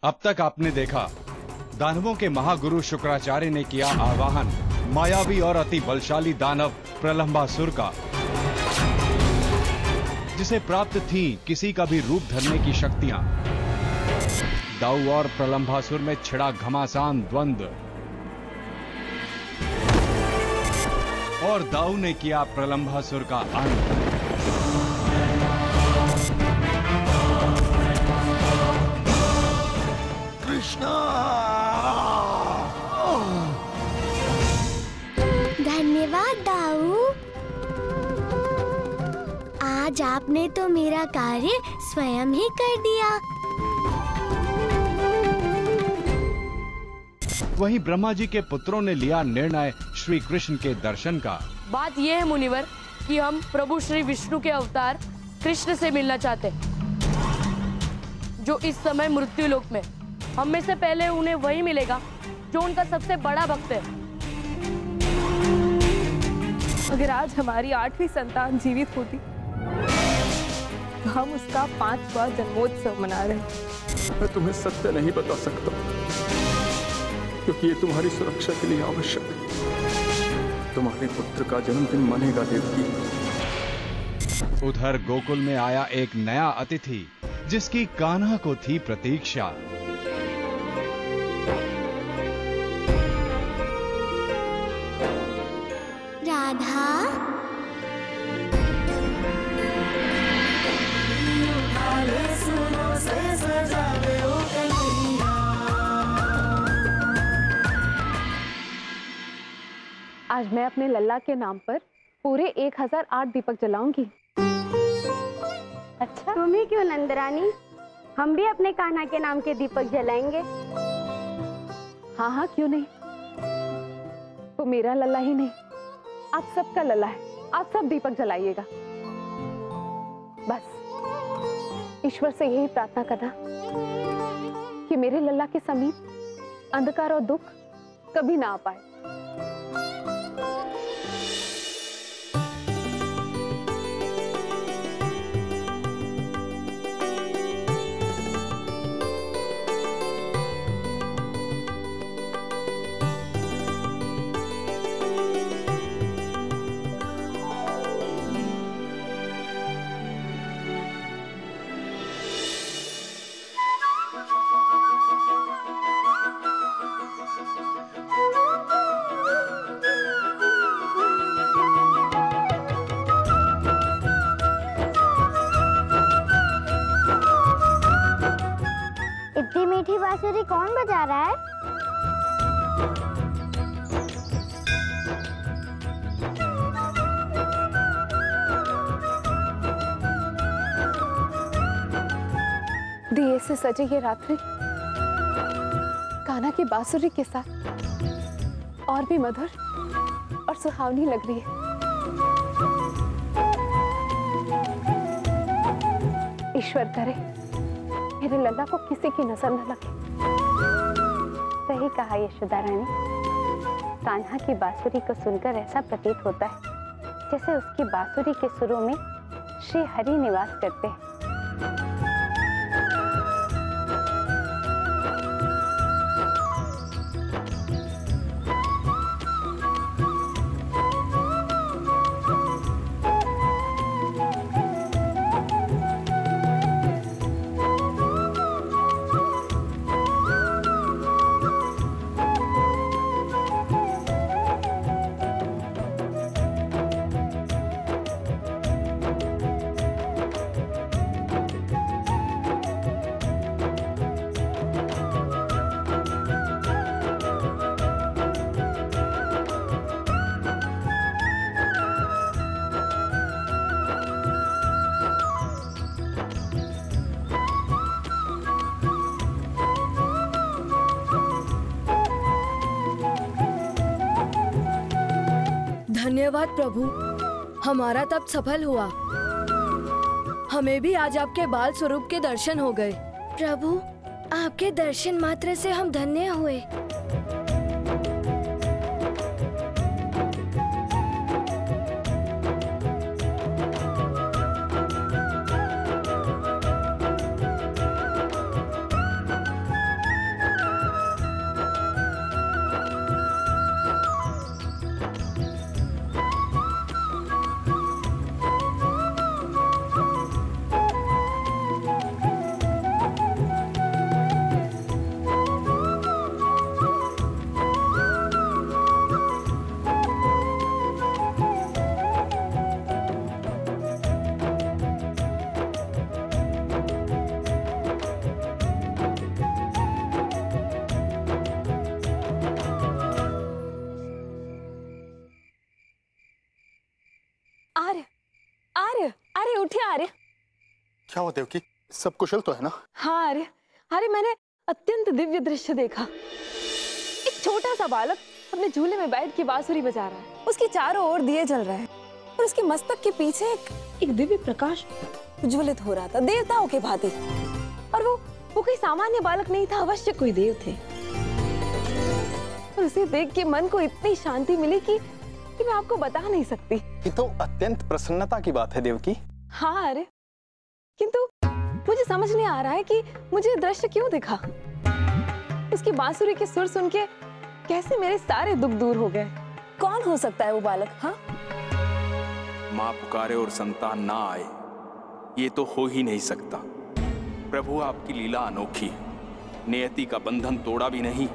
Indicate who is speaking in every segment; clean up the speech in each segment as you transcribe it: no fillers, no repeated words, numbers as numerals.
Speaker 1: अब तक आपने देखा, दानवों के महागुरु शुक्राचार्य ने किया आवाहन मायावी और अति बलशाली दानव प्रलंबासुर का, जिसे प्राप्त थी किसी का भी रूप धरने की शक्तियां। दाऊ और प्रलंबासुर में छिड़ा घमासान द्वंद्व, और दाऊ ने किया प्रलंबासुर का अंत।
Speaker 2: कृष्णा!
Speaker 3: धन्यवाद दाऊ। आज आपने तो मेरा कार्य स्वयं ही कर दिया।
Speaker 1: वहीं ब्रह्मा जी के पुत्रों ने लिया निर्णय श्री कृष्ण के दर्शन का।
Speaker 4: बात यह है मुनिवर कि हम प्रभु श्री विष्णु के अवतार कृष्ण से मिलना चाहते हैं, जो इस समय मृत्यु लोक में। हम में से पहले उन्हें वही मिलेगा जो उनका सबसे बड़ा भक्त है।
Speaker 5: अगर आज हमारी 8वीं संतान जीवित होती तो हम उसका 5वां जन्मोत्सव मना रहे हैं।
Speaker 6: मैं तुम्हें सत्य नहीं बता सकता, क्योंकि ये तुम्हारी सुरक्षा के लिए आवश्यक है। तुम्हारे पुत्र का जन्मदिन मनेगा देवकी।
Speaker 1: उधर गोकुल में आया एक नया अतिथि, जिसकी कान्हा को थी प्रतीक्षा।
Speaker 3: राधा,
Speaker 5: आज मैं अपने लल्ला के नाम पर पूरे 1008 दीपक जलाऊंगी।
Speaker 3: अच्छा, तुम ही क्यों नंदरानी? हम भी अपने कान्हा के नाम के दीपक जलाएंगे।
Speaker 5: हाँ हाँ, क्यों नहीं। वो मेरा लल्ला ही नहीं, आप सबका लल्ला है। आप सब दीपक जलाइएगा। बस ईश्वर से यही प्रार्थना करना कि मेरे लल्ला के समीप अंधकार और दुख कभी ना आ पाए।
Speaker 3: इतनी मीठी बांसुरी कौन बजा रहा है?
Speaker 5: दिए से सजी ये रात्रि कान्हा की बांसुरी के साथ और भी मधुर और सुहावनी लग रही है। ईश्वर करे मेरे लल्ला को किसी की नजर न लगे।
Speaker 7: सही कहा यशोदा रानी। कान्हा की बांसुरी को सुनकर ऐसा प्रतीत होता है जैसे उसकी बांसुरी के सुरों में श्री हरि निवास करते हैं।
Speaker 4: धन्यवाद प्रभु, हमारा तप सफल हुआ। हमें भी आज आपके बाल स्वरूप के दर्शन हो गए।
Speaker 3: प्रभु, आपके दर्शन मात्र से हम धन्य हुए।
Speaker 5: उठिए आर्य।
Speaker 6: क्या हुआ देवकी, सब कुशल तो है ना?
Speaker 5: हाँ आर्य, अरे मैंने अत्यंत दिव्य दृश्य देखा। एक छोटा सा बालक अपने झूले में बैठ के बांसुरी बजा रहा है, उसके चारों ओर दिए जल रहे हैं और उसके मस्तक के पीछे एक दिव्य प्रकाश उज्ज्वलित हो रहा था, देवताओं के भांति। और वो कोई सामान्य बालक नहीं था, अवश्य कोई देव थे। और उसे देख के मन को इतनी शांति मिली कि मैं आपको बता नहीं सकती।
Speaker 6: ये तो अत्यंत प्रसन्नता की बात है देवकी।
Speaker 5: हाँ अरे, किंतु मुझे समझ नहीं आ रहा है कि मुझे दृश्य क्यों दिखा। उसकी बांसुरी के सुर सुन के कैसे मेरे सारे दुख दूर हो गए। कौन हो सकता है वो बालक? हाँ,
Speaker 6: माँ पुकारे और संतान ना आए, ये तो हो ही नहीं सकता। प्रभु आपकी लीला अनोखी है, नियति का बंधन तोड़ा भी नहीं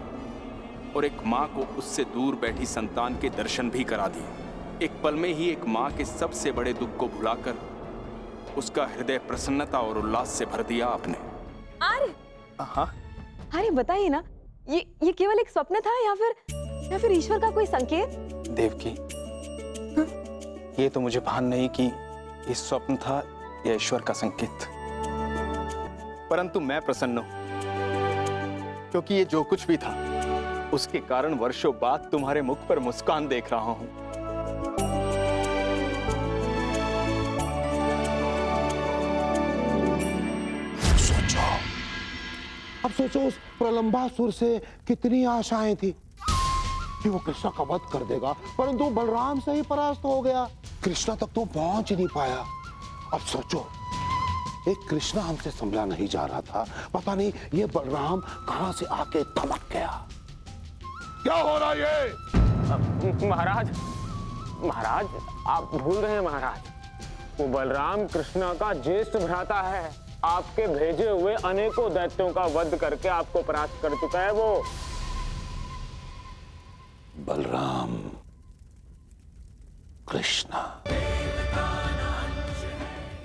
Speaker 6: और एक माँ को उससे दूर बैठी संतान के दर्शन भी करा दिए। एक पल में ही एक माँ के सबसे बड़े दुख को भुलाकर उसका हृदय प्रसन्नता और उल्लास से भर दिया आपने।
Speaker 5: अरे
Speaker 6: हाँ,
Speaker 5: अरे बताइए ना, ये केवल एक स्वप्न था या फिर ईश्वर का कोई संकेत?
Speaker 6: देवकी, ये तो मुझे भान नहीं कि ये स्वप्न था या ईश्वर का संकेत, परंतु मैं प्रसन्न हूं क्योंकि ये जो कुछ भी था उसके कारण वर्षों बाद तुम्हारे मुख पर मुस्कान देख रहा हूं।
Speaker 2: अब सोचो उस प्रलंबासुर से कितनी आशाएं थी कि वो कृष्णा का वध कर देगा, परंतु बलराम से ही परास्त हो गया। कृष्णा तक तो पहुंच ही नहीं पाया। अब सोचो, एक कृष्णा हमसे संभला नहीं जा रहा था, पता नहीं ये बलराम कहां से आके थमक गया। क्या हो रहा ये?
Speaker 8: महाराज आप भूल रहे हैं महाराज, वो बलराम कृष्णा का ज्येष्ठ भ्राता है। आपके भेजे हुए अनेकों दैत्यों का वध करके आपको परास्त कर चुका है वो।
Speaker 2: बलराम कृष्णा,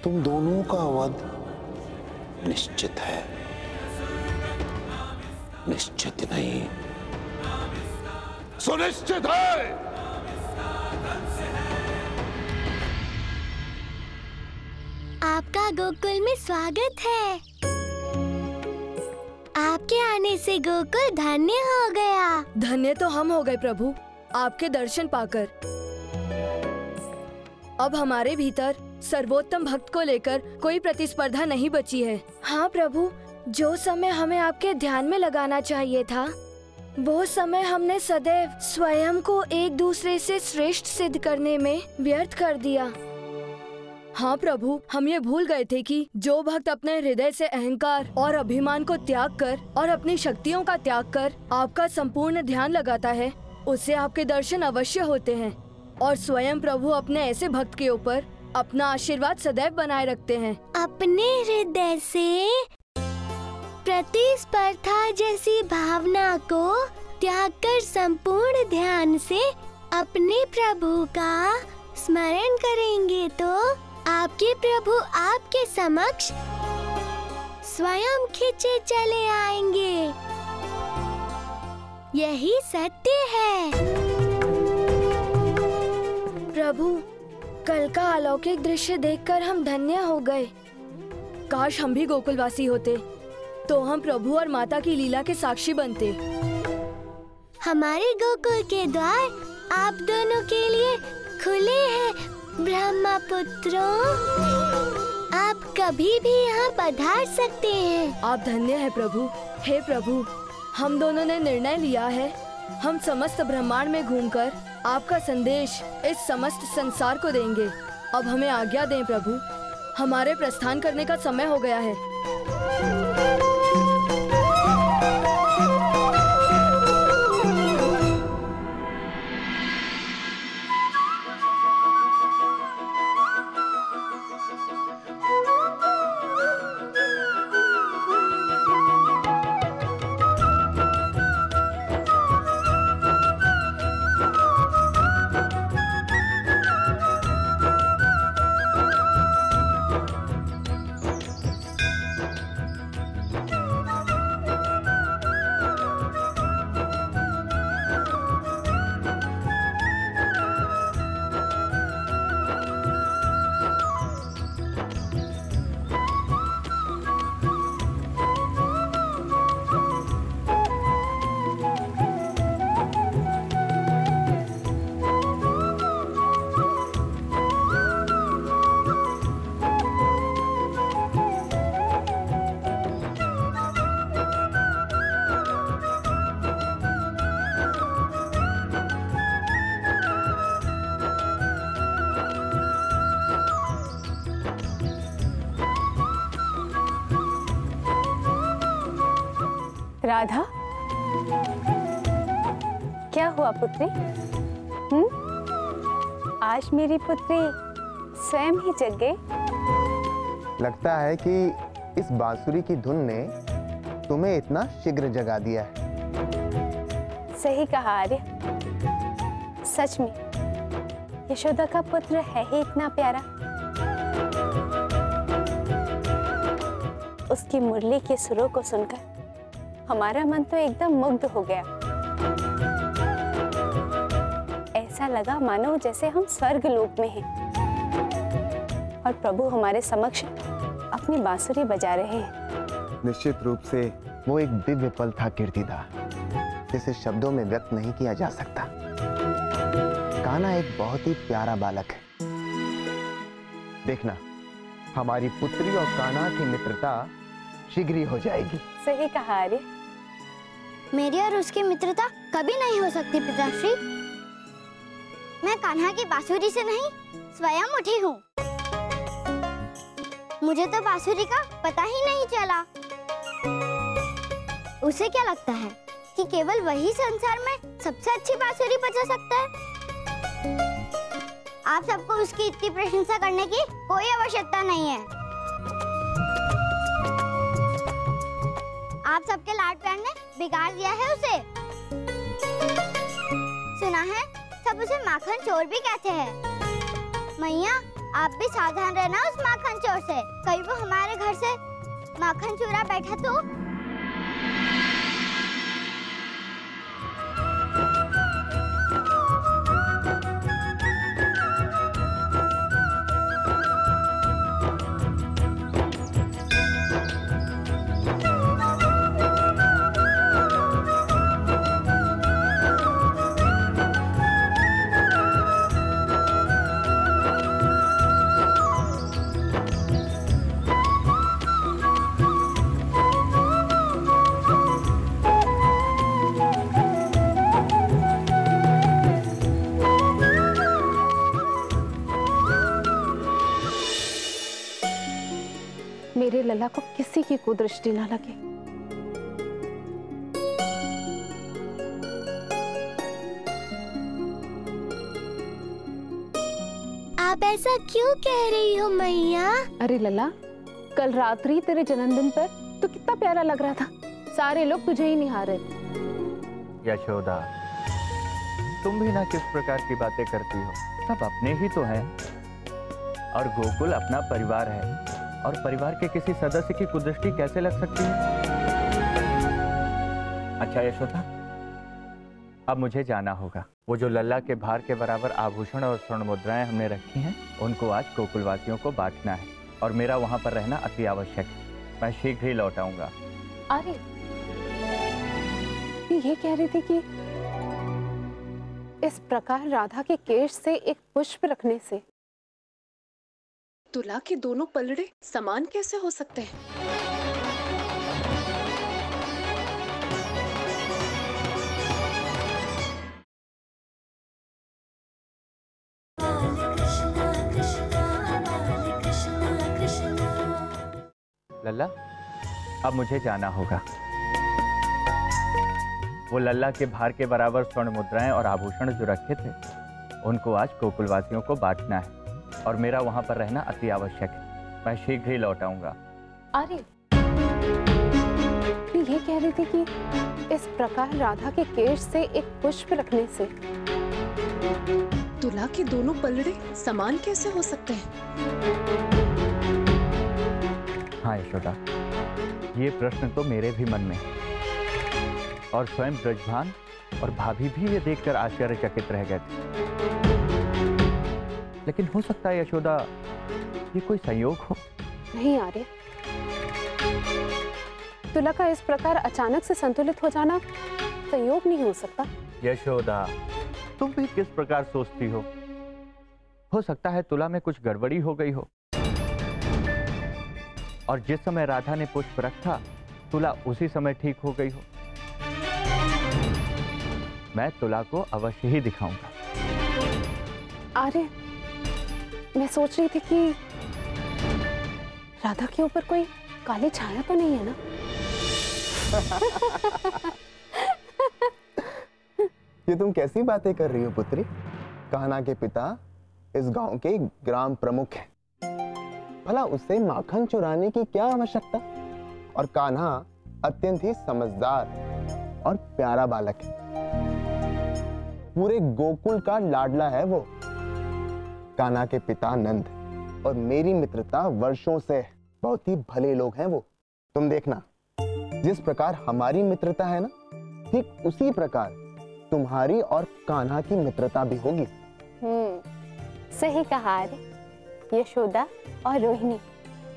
Speaker 2: तुम दोनों का वध निश्चित है। निश्चित नहीं, सुनिश्चित है।
Speaker 9: आपका गोकुल में स्वागत है। आपके आने से गोकुल धन्य हो गया।
Speaker 4: धन्य तो हम हो गए प्रभु, आपके दर्शन पाकर। अब हमारे भीतर सर्वोत्तम भक्त को लेकर कोई प्रतिस्पर्धा नहीं बची है।
Speaker 9: हाँ प्रभु, जो समय हमें आपके ध्यान में लगाना चाहिए था, वो समय हमने सदैव स्वयं को एक दूसरे से श्रेष्ठ सिद्ध करने में व्यर्थ कर दिया।
Speaker 4: हाँ प्रभु, हम ये भूल गए थे कि जो भक्त अपने हृदय से अहंकार और अभिमान को त्याग कर और अपनी शक्तियों का त्याग कर आपका संपूर्ण ध्यान लगाता है, उससे आपके दर्शन अवश्य होते हैं। और स्वयं प्रभु अपने ऐसे भक्त के ऊपर अपना आशीर्वाद सदैव बनाए रखते हैं।
Speaker 9: अपने हृदय से प्रतिस्पर्धा जैसी भावना को त्याग कर संपूर्ण ध्यान से अपने प्रभु का स्मरण करेंगे तो आपके प्रभु आपके समक्ष स्वयं खिंचे चले आएंगे। यही सत्य है। प्रभु, कल का अलौकिक दृश्य देखकर हम धन्य हो गए।
Speaker 4: काश हम भी गोकुलवासी होते, तो हम प्रभु और माता की लीला के साक्षी बनते।
Speaker 9: हमारे गोकुल के द्वार आप दोनों के लिए खुले हैं ब्रह्मपुत्रों। आप कभी भी यहाँ पधार सकते हैं।
Speaker 4: आप धन्य है प्रभु। हे प्रभु, हम दोनों ने निर्णय लिया है, हम समस्त ब्रह्मांड में घूमकर आपका संदेश इस समस्त संसार को देंगे। अब हमें आज्ञा दें प्रभु, हमारे प्रस्थान करने का समय हो गया है।
Speaker 7: राधा, क्या हुआ पुत्री? आज मेरी पुत्री स्वयं ही जग गई।
Speaker 10: लगता है कि इस बांसुरी की धुन ने तुम्हें इतना शीघ्र जगा दिया है।
Speaker 7: सही कहा आर्य, सच में यशोदा का पुत्र है ही इतना प्यारा। उसकी मुरली के सुरों को सुनकर हमारा मन तो एकदम मुग्ध हो गया। ऐसा लगा मानो जैसे हम स्वर्ग लोक में हैं और प्रभु हमारे समक्ष अपनी बांसुरी बजा रहे हैं।
Speaker 10: निश्चित रूप से वो एक दिव्य पल था कीर्तिदा, जिसे शब्दों में व्यक्त नहीं किया जा सकता। कान्हा एक बहुत ही प्यारा बालक है। देखना, हमारी पुत्री और कान्हा की मित्रता शीघ्र ही हो जाएगी।
Speaker 7: सही कहा आर्य।
Speaker 11: मेरी और उसकी मित्रता कभी नहीं हो सकती पिताश्री। मैं कान्हा की बांसुरी से नहीं, स्वयं उठी हूँ। मुझे तो बांसुरी का पता ही नहीं चला। उसे क्या लगता है कि केवल वही संसार में सबसे अच्छी बांसुरी बजा सकता है? आप सबको उसकी इतनी प्रशंसा करने की कोई आवश्यकता नहीं है। आप सबके लाड प्यार ने बिगाड़ दिया है उसे। सुना है सब उसे माखन चोर भी कहते हैं। मैया, आप भी सावधान रहना उस माखन चोर से। कहीं वो हमारे घर से माखन चुरा बैठा तो।
Speaker 7: मेरे लला को किसी की कुदृष्टि ना लगे।
Speaker 11: आप ऐसा क्यों कह रही हो मैया?
Speaker 7: अरे लला, कल रात्रि तेरे जन्मदिन पर तो कितना प्यारा लग रहा था। सारे लोग तुझे ही निहार रहे थे।
Speaker 12: यशोदा, तुम भी ना किस प्रकार की बातें करती हो। सब अपने ही तो हैं और गोकुल अपना परिवार है, और परिवार के किसी सदस्य की कुदृष्टि कैसे लग सकती है? अच्छा यशोदा, अब मुझे जाना होगा। वो जो लल्ला के भार के बराबर आभूषण और स्वर्ण मुद्राएं हमने रखी हैं, उनको आज गोकुलवासियों को बांटना है और मेरा वहां पर रहना अति आवश्यक है। मैं शीघ्र ही लौट आऊंगा।
Speaker 7: अरे, ये कह रही थी कि इस प्रकार राधा के केश से एक पुष्प रखने से
Speaker 5: तुला के दोनों पलड़े समान कैसे हो सकते हैं?
Speaker 12: लल्ला, अब मुझे जाना होगा। वो लल्ला के भार के बराबर स्वर्ण मुद्राएं और आभूषण जो रखे थे, उनको आज गोकुलवासियों को बांटना है और मेरा वहां पर रहना अति आवश्यक है। मैं शीघ्र ही लौट आऊंगा।
Speaker 7: अरे, ये कह रही थी कि इस प्रकार राधा के केश से एक पुष्प रखने से
Speaker 5: तुला के दोनों पलड़े समान कैसे हो सकते हैं?
Speaker 12: हाँ यशोदा, ये प्रश्न तो मेरे भी मन में है और स्वयं ब्रजभान और भाभी भी ये देखकर आश्चर्यचकित रह गए थे। लेकिन हो सकता है यशोदा ये कोई संयोग हो।
Speaker 7: नहीं आर्य, तुला का इस प्रकार अचानक से संतुलित हो जाना संयोग नहीं हो सकता।
Speaker 12: यशोदा, तुम भी किस प्रकार सोचती हो सकता है तुला में कुछ गड़बड़ी हो गई हो और जिस समय राधा ने पुष्प रखा, तुला उसी समय ठीक हो गई हो। मैं तुला को अवश्य ही दिखाऊंगा।
Speaker 7: आर्य, मैं सोच रही थी कि राधा के ऊपर कोई काली छाया तो नहीं है ना?
Speaker 10: ये तुम कैसी बातें कर रही हो पुत्री? कान्हा के पिता इस गांव के ग्राम प्रमुख हैं। भला उससे माखन चुराने की क्या आवश्यकता? और कान्हा अत्यंत ही समझदार और प्यारा बालक है। पूरे गोकुल का लाडला है वो। कान्हा के पिता नंद और मेरी मित्रता वर्षों से, बहुत ही भले लोग हैं वो। तुम देखना, जिस प्रकार हमारी मित्रता है ना, ठीक उसी प्रकार तुम्हारी और कान्हा की मित्रता भी होगी।
Speaker 7: सही कहा रे। यशोदा और रोहिणी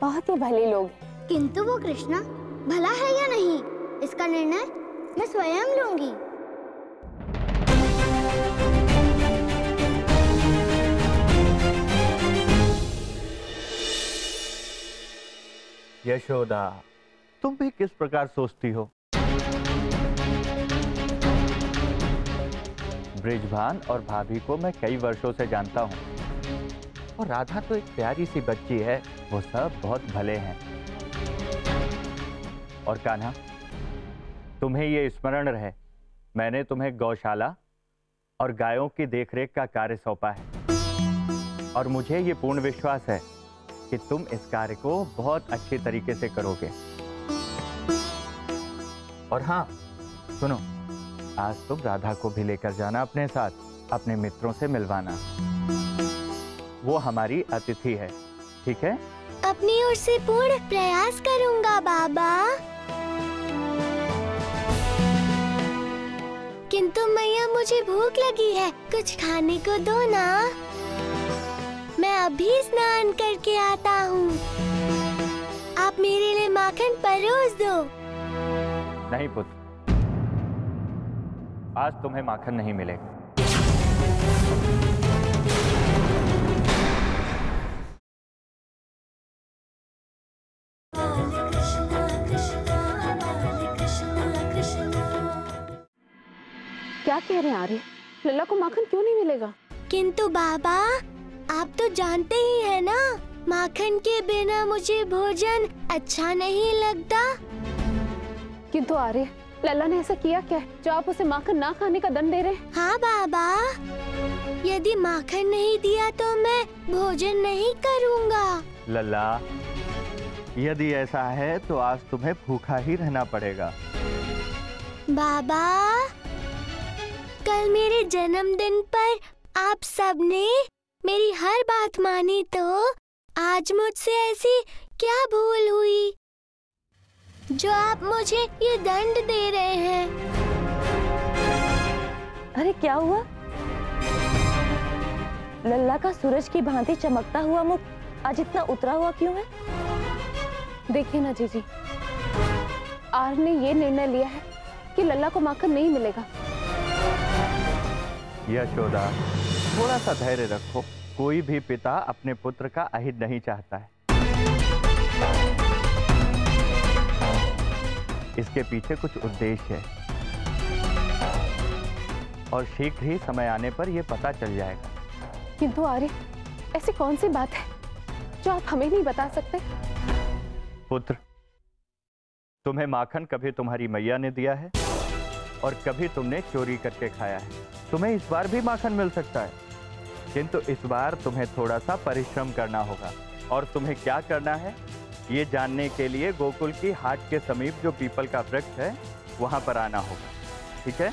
Speaker 7: बहुत ही भले लोग हैं।
Speaker 11: किंतु वो कृष्णा भला है या नहीं, इसका निर्णय मैं स्वयं लूंगी।
Speaker 12: यशोदा, तुम भी किस प्रकार सोचती हो? ब्रिजभान और भाभी को मैं कई वर्षों से जानता हूँ, और राधा तो एक प्यारी सी बच्ची है। वो सब बहुत भले हैं। और कान्हा, तुम्हें ये स्मरण रहे, मैंने तुम्हें गौशाला और गायों की देखरेख का कार्य सौंपा है, और मुझे ये पूर्ण विश्वास है कि तुम इस कार्य को बहुत अच्छे तरीके से करोगे। और हाँ सुनो, आज तुम राधा को भी लेकर जाना अपने साथ, अपने मित्रों से मिलवाना। वो हमारी अतिथि है, ठीक है?
Speaker 11: अपनी ओर से पूर्ण प्रयास करूंगा बाबा। किंतु मैया, मुझे भूख लगी है, कुछ खाने को दो ना। मैं अभी स्नान करके आता हूँ। आप मेरे लिए माखन परोस दो।
Speaker 12: नहीं पुत्र, आज तुम्हें माखन नहीं मिलेगा।
Speaker 5: क्या कह रहे हैं आर्य? लल्ला को माखन क्यों नहीं मिलेगा?
Speaker 11: किंतु बाबा, आप तो जानते ही हैं ना, माखन के बिना मुझे भोजन अच्छा नहीं लगता।
Speaker 5: किंतु आर्य, लल्ला ने ऐसा किया क्या जो आप उसे माखन ना खाने का दंड दे रहे हैं?
Speaker 11: हाँ बाबा, यदि माखन नहीं दिया तो मैं भोजन नहीं करूँगा।
Speaker 12: लल्ला, यदि ऐसा है तो आज तुम्हें भूखा ही रहना पड़ेगा।
Speaker 11: बाबा, कल मेरे जन्मदिन पर आप सबने मेरी हर बात मानी, तो आज मुझसे ऐसी क्या भूल हुई जो आप मुझे ये दंड दे रहे हैं?
Speaker 7: अरे क्या हुआ? लल्ला का सूरज की भांति चमकता हुआ मुख आज इतना उतरा हुआ क्यों है?
Speaker 5: देखिए ना जीजी, आर्य ने ये निर्णय लिया है कि लल्ला को माखन नहीं मिलेगा।
Speaker 12: यशोदा, थोड़ा सा धैर्य रखो। कोई भी पिता अपने पुत्र का अहित नहीं चाहता है। इसके पीछे कुछ उद्देश्य है, और शीघ्र ही समय आने पर यह पता चल जाएगा।
Speaker 5: किंतु आर्य, ऐसी कौन सी बात है जो आप हमें नहीं बता सकते?
Speaker 12: पुत्र, तुम्हें माखन कभी तुम्हारी मैया ने दिया है और कभी तुमने चोरी करके खाया है। तुम्हें इस बार भी माखन मिल सकता है, किंतु इस बार तुम्हें थोड़ा सा परिश्रम करना होगा। और तुम्हें क्या करना है ये जानने के लिए गोकुल की हाट के समीप जो पीपल का वृक्ष है वहां पर आना होगा, ठीक है?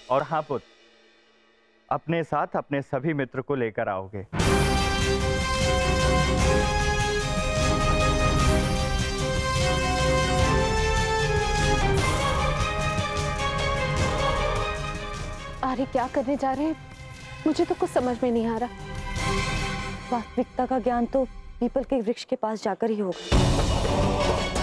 Speaker 12: और हाँ पुत्र, अपने साथ अपने सभी मित्र को लेकर आओगे।
Speaker 5: आर्य क्या करने जा रहे हैं? मुझे तो कुछ समझ में नहीं आ रहा।
Speaker 7: वास्तविकता का ज्ञान तो पीपल के वृक्ष के पास जाकर ही होगा।